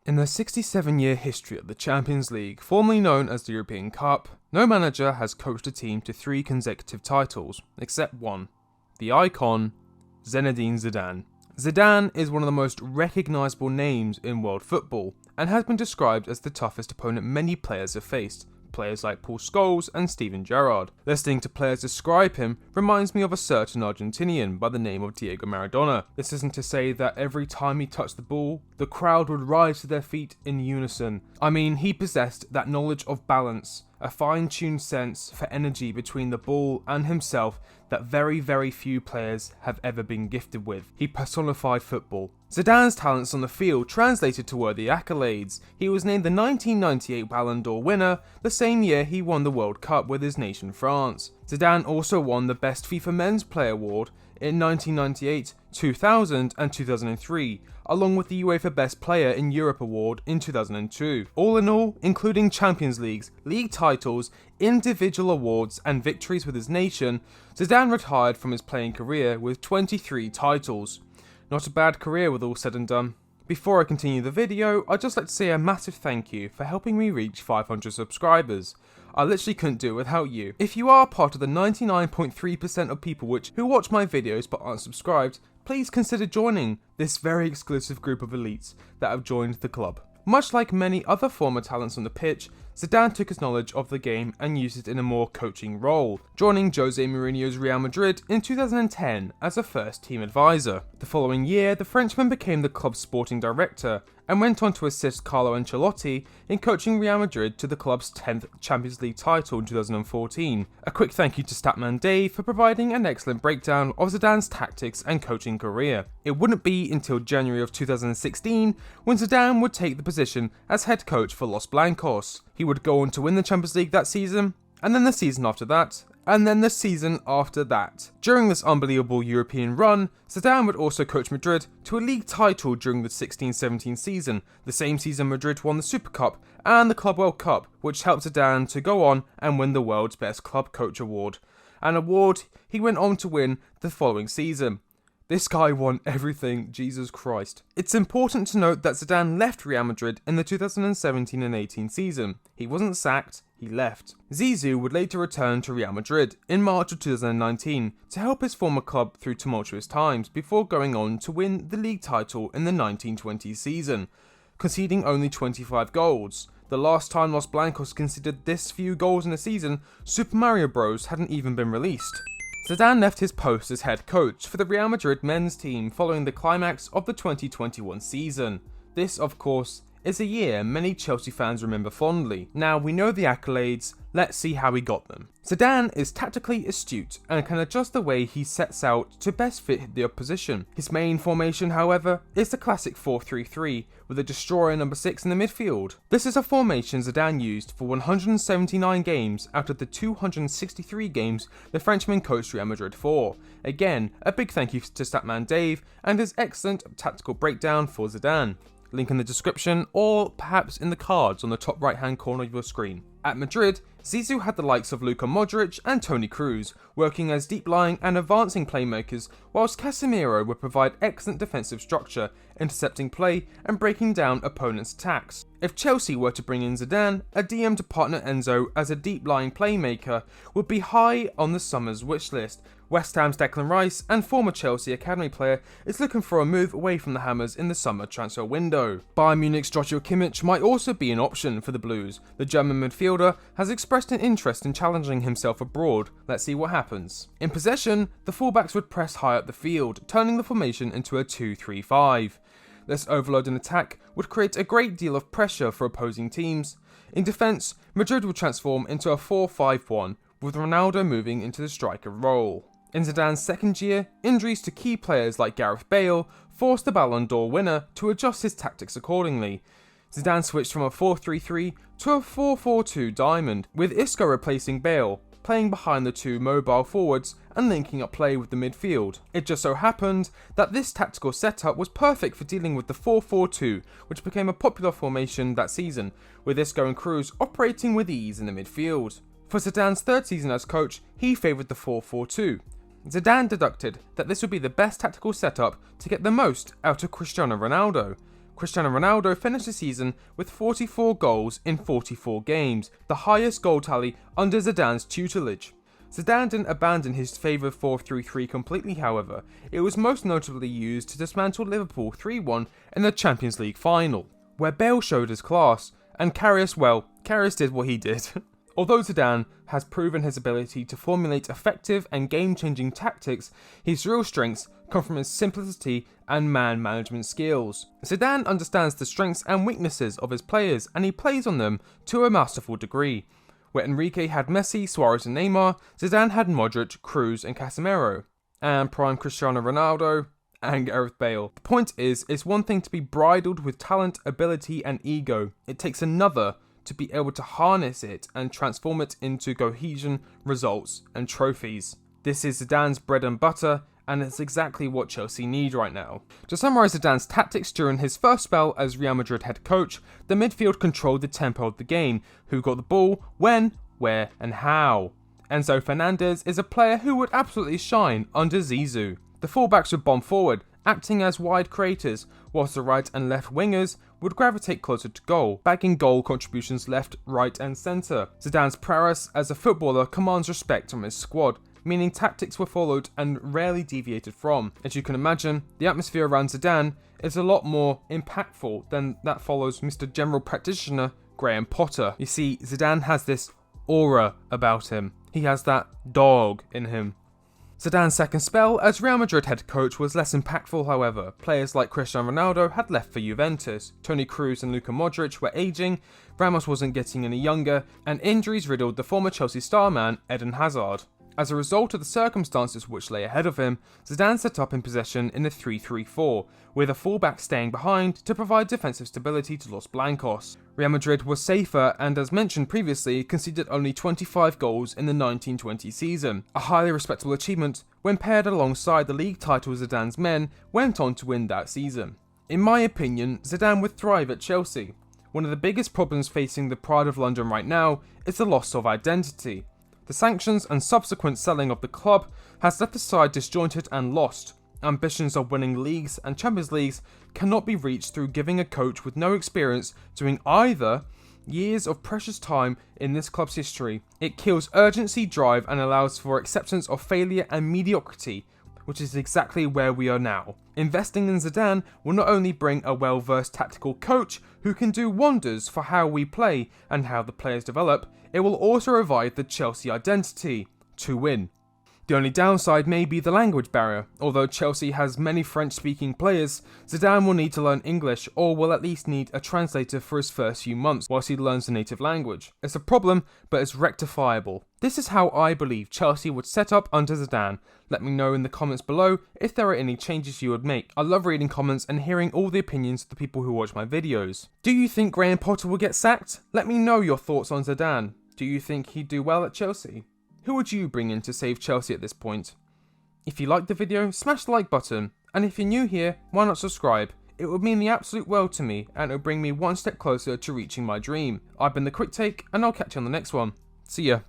In the 67-year history of the Champions League, formerly known as the European Cup, no manager has coached a team to 3 consecutive titles, except one: the icon, Zinedine Zidane. Zidane is one of the most recognisable names in world football, and has been described as the toughest opponent many players have faced. Players like Paul Scholes and Steven Gerrard. Listening to players describe him reminds me of a certain Argentinian by the name of Diego Maradona. This isn't to say that every time he touched the ball, the crowd would rise to their feet in unison. I mean, he possessed that knowledge of balance, a fine-tuned sense for energy between the ball and himself that very few players have ever been gifted with. He personified football. Zidane's talents on the field translated to worthy accolades. He was named the 1998 Ballon d'Or winner, the same year he won the World Cup with his nation France. Zidane also won the Best FIFA Men's Player Award in 1998, 2000 and 2003, along with the UEFA Best Player in Europe award in 2002. All in all, including Champions Leagues, league titles, individual awards and victories with his nation, Zidane retired from his playing career with 23 titles. Not a bad career with all said and done. Before I continue the video, I'd just like to say a massive thank you for helping me reach 500 subscribers. I literally couldn't do it without you. If you are part of the 99.3% of people who watch my videos but aren't subscribed, please consider joining this very exclusive group of elites that have joined the club. Much like many other former talents on the pitch, Zidane took his knowledge of the game and used it in a more coaching role, joining Jose Mourinho's Real Madrid in 2010 as a first-team advisor. The following year, the Frenchman became the club's sporting director and went on to assist Carlo Ancelotti in coaching Real Madrid to the club's 10th Champions League title in 2014. A quick thank you to Statman Dave for providing an excellent breakdown of Zidane's tactics and coaching career. It wouldn't be until January of 2016 when Zidane would take the position as head coach for Los Blancos. He would go on to win the Champions League that season, and then the season after that, and then the season after that. During this unbelievable European run, Zidane would also coach Madrid to a league title during the 16-17 season, the same season Madrid won the Super Cup and the Club World Cup, which helped Zidane to go on and win the World's Best Club Coach award, an award he went on to win the following season. This guy won everything, Jesus Christ. It's important to note that Zidane left Real Madrid in the 2017 and 18 season. He wasn't sacked, he left. Zizou would later return to Real Madrid in March of 2019 to help his former club through tumultuous times before going on to win the league title in the 1920 season, conceding only 25 goals. The last time Los Blancos conceded this few goals in a season, Super Mario Bros. Hadn't even been released. Zidane left his post as head coach for the Real Madrid men's team following the climax of the 2021 season. This, of course, is a year many Chelsea fans remember fondly. Now we know the accolades, let's see how he got them. Zidane is tactically astute and can adjust the way he sets out to best fit the opposition. His main formation, however, is the classic 4-3-3 with a destroyer number 6 in the midfield. This is a formation Zidane used for 179 games out of the 263 games the Frenchman coached Real Madrid for. Again, a big thank you to Statman Dave and his excellent tactical breakdown for Zidane. Link in the description or perhaps in the cards on the top right hand corner of your screen. At Madrid, Zizou had the likes of Luka Modric and Toni Kroos working as deep-lying and advancing playmakers, whilst Casemiro would provide excellent defensive structure, intercepting play and breaking down opponents' attacks. If Chelsea were to bring in Zidane, a DM to partner Enzo as a deep-lying playmaker would be high on the summer's wish list. West Ham's Declan Rice and former Chelsea academy player is looking for a move away from the Hammers in the summer transfer window. Bayern Munich's Joshua Kimmich might also be an option for the Blues. The German midfielder has expressed an interest in challenging himself abroad. Let's see what happens. In possession, the fullbacks would press high up the field, turning the formation into a 2-3-5. This overload in attack would create a great deal of pressure for opposing teams. In defence, Madrid would transform into a 4-5-1, with Ronaldo moving into the striker role. In Zidane's second year, injuries to key players like Gareth Bale forced the Ballon d'Or winner to adjust his tactics accordingly. Zidane switched from a 4-3-3 to a 4-4-2 diamond, with Isco replacing Bale, playing behind the two mobile forwards and linking up play with the midfield. It just so happened that this tactical setup was perfect for dealing with the 4-4-2, which became a popular formation that season, with Isco and Kroos operating with ease in the midfield. For Zidane's third season as coach, he favoured the 4-4-2. Zidane deducted that this would be the best tactical setup to get the most out of Cristiano Ronaldo. Cristiano Ronaldo finished the season with 44 goals in 44 games, the highest goal tally under Zidane's tutelage. Zidane didn't abandon his favourite 4-3-3 completely, however. It was most notably used to dismantle Liverpool 3-1 in the Champions League final, where Bale showed his class, and Karius did what he did. Although Zidane has proven his ability to formulate effective and game-changing tactics, his real strengths come from his simplicity and man management skills. Zidane understands the strengths and weaknesses of his players, and he plays on them to a masterful degree. Where Enrique had Messi, Suarez and Neymar, Zidane had Modric, Kroos and Casemiro, and prime Cristiano Ronaldo and Gareth Bale. The point is, it's one thing to be bridled with talent, ability and ego. It takes another to be able to harness it and transform it into cohesion, results and trophies. This is Zidane's bread and butter, and it's exactly what Chelsea need right now. To summarise Zidane's tactics during his first spell as Real Madrid head coach, the midfield controlled the tempo of the game, who got the ball, when, where and how. Enzo Fernandez is a player who would absolutely shine under Zizou. The fullbacks would bomb forward, acting as wide creators, whilst the right and left wingers would gravitate closer to goal, bagging goal contributions left, right and centre. Zidane's prowess as a footballer commands respect from his squad, meaning tactics were followed and rarely deviated from. As you can imagine, the atmosphere around Zidane is a lot more impactful than that follows Mr. General Practitioner Graham Potter. You see, Zidane has this aura about him. He has that dog in him. Zidane's second spell as Real Madrid head coach was less impactful, however. Players like Cristiano Ronaldo had left for Juventus, Toni Kroos and Luka Modric were ageing, Ramos wasn't getting any younger, and injuries riddled the former Chelsea star man Eden Hazard. As a result of the circumstances which lay ahead of him, Zidane set up in possession in a 3-3-4, with a fullback staying behind to provide defensive stability to Los Blancos. Real Madrid was safer and, as mentioned previously, conceded only 25 goals in the 1920 season, a highly respectable achievement when paired alongside the league title Zidane's men went on to win that season. In my opinion, Zidane would thrive at Chelsea. One of the biggest problems facing the Pride of London right now is the loss of identity. The sanctions and subsequent selling of the club has left the side disjointed and lost. Ambitions of winning leagues and Champions Leagues cannot be reached through giving a coach with no experience doing either years of precious time in this club's history. It kills urgency, drive and allows for acceptance of failure and mediocrity, which is exactly where we are now. Investing in Zidane will not only bring a well-versed tactical coach who can do wonders for how we play and how the players develop, it will also revive the Chelsea identity, to win. The only downside may be the language barrier. Although Chelsea has many French-speaking players, Zidane will need to learn English or will at least need a translator for his first few months whilst he learns the native language. It's a problem, but it's rectifiable. This is how I believe Chelsea would set up under Zidane. Let me know in the comments below if there are any changes you would make. I love reading comments and hearing all the opinions of the people who watch my videos. Do you think Graham Potter will get sacked? Let me know your thoughts on Zidane. Do you think he'd do well at Chelsea? Who would you bring in to save Chelsea at this point? If you liked the video, smash the like button, and if you're new here, why not subscribe? It would mean the absolute world to me, and it would bring me one step closer to reaching my dream. I've been The Quick Take, and I'll catch you on the next one. See ya.